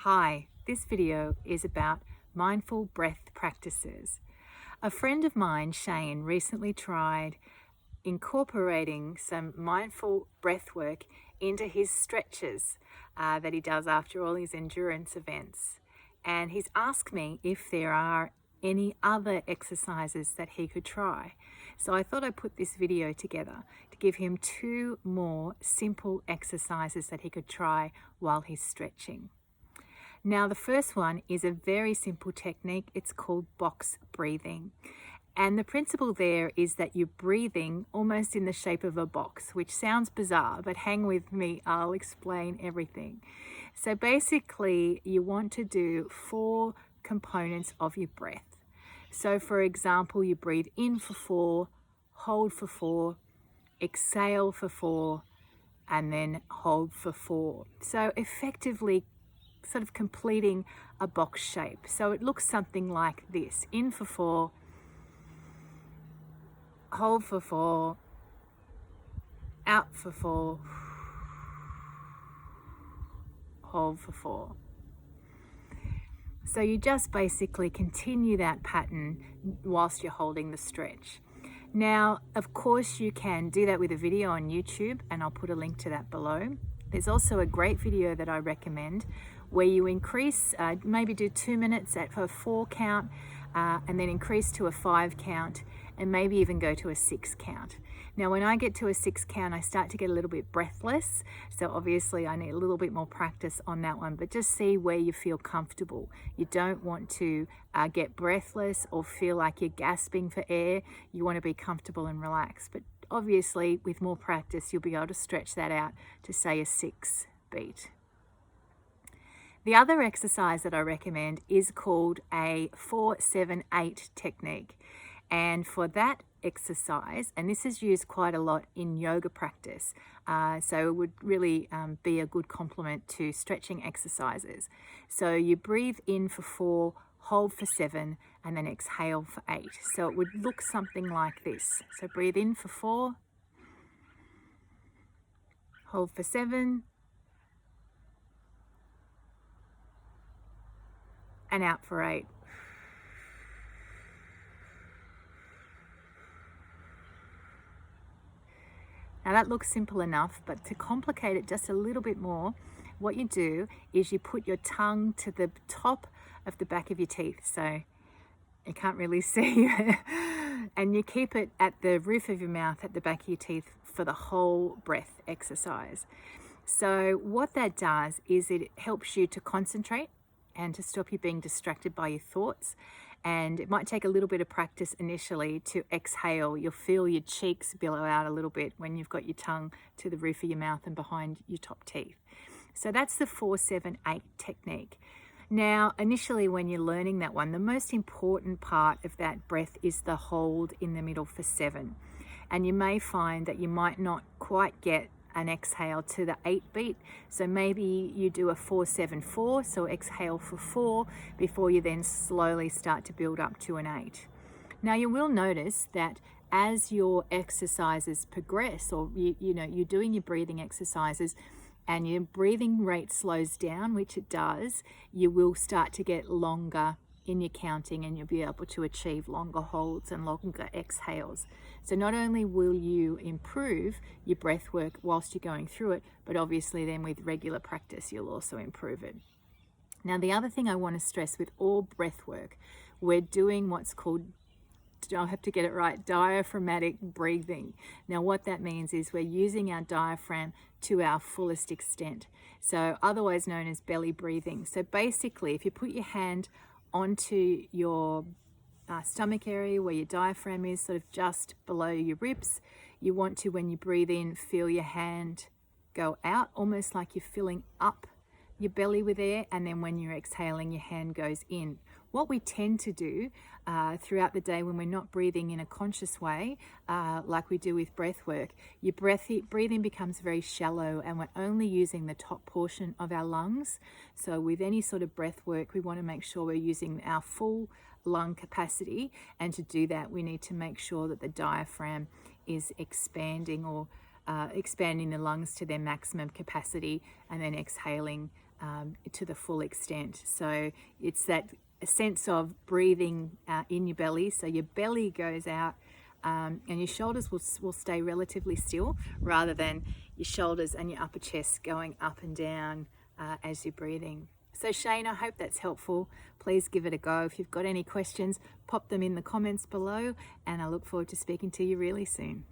Hi, this video is about mindful breath practices. A friend of mine, Shane, recently tried incorporating some mindful breath work into his stretches that he does after all his endurance events. And he's asked me if there are any other exercises that he could try. So I thought I'd put this video together to give him two more simple exercises that he could try while he's stretching. Now, the first one is a very simple technique. It's called box breathing. And the principle there is that you're breathing almost in the shape of a box, which sounds bizarre, but hang with me, I'll explain everything. So basically, you want to do 4 components of your breath. So for example, you breathe in for 4, hold for 4, exhale for 4, and then hold for 4. So effectively, sort of completing a box shape. So it looks something like this: in for 4, hold for 4, out for 4, hold for 4. So you just basically continue that pattern whilst you're holding the stretch. Now, of course, you can do that with a video on YouTube, and I'll put a link to that below. There's also a great video that I recommend where you increase, maybe do 2 minutes at a 4 count, and then increase to a 5 count, and maybe even go to a 6 count. Now, when I get to a 6 count, I start to get a little bit breathless. So obviously I need a little bit more practice on that one, but just see where you feel comfortable. You don't want to get breathless or feel like you're gasping for air. You want to be comfortable and relaxed. But obviously with more practice, you'll be able to stretch that out to say a 6 beat. The other exercise that I recommend is called a 4-7-8 technique. And for that exercise, and this is used quite a lot in yoga practice, so it would really be a good complement to stretching exercises. So you breathe in for 4, hold for 7, and then exhale for 8. So it would look something like this. So breathe in for 4, hold for 7, and out for 8. Now that looks simple enough, but to complicate it just a little bit more, what you do is you put your tongue to the top of the back of your teeth, so you can't really see, and you keep it at the roof of your mouth at the back of your teeth for the whole breath exercise. So what that does is it helps you to concentrate and to stop you being distracted by your thoughts. And it might take a little bit of practice initially to exhale. You'll feel your cheeks billow out a little bit when you've got your tongue to the roof of your mouth and behind your top teeth. So that's the 4-7-8 technique. Now, initially when you're learning that one, the most important part of that breath is the hold in the middle for 7. And you may find that you might not quite get an exhale to the 8 beat. So maybe you do a 4-7-4, so exhale for 4 before you then slowly start to build up to an 8. Now you will notice that as your exercises progress, or you're doing your breathing exercises and your breathing rate slows down, which it does, you will start to get longer in your counting, and you'll be able to achieve longer holds and longer exhales. So not only will you improve your breath work whilst you're going through it, but obviously then with regular practice, you'll also improve it. Now, the other thing I want to stress with all breath work, we're doing what's called, I have to get it right, diaphragmatic breathing. Now, what that means is we're using our diaphragm to our fullest extent. So otherwise known as belly breathing. So basically, if you put your hand onto your stomach area where your diaphragm is, sort of just below your ribs, you want to, when you breathe in, feel your hand go out, almost like you're filling up your belly with air, and then when you're exhaling, your hand goes in. What we tend to do throughout the day when we're not breathing in a conscious way, like we do with breath work, your breathing becomes very shallow, and we're only using the top portion of our lungs. So with any sort of breath work, we want to make sure we're using our full lung capacity, and to do that, we need to make sure that the diaphragm is expanding, or expanding the lungs to their maximum capacity, and then exhaling to the full extent. So it's that sense of breathing in your belly. So your belly goes out and your shoulders will stay relatively still, rather than your shoulders and your upper chest going up and down as you're breathing. So Shane, I hope that's helpful. Please give it a go. If you've got any questions, pop them in the comments below, and I look forward to speaking to you really soon.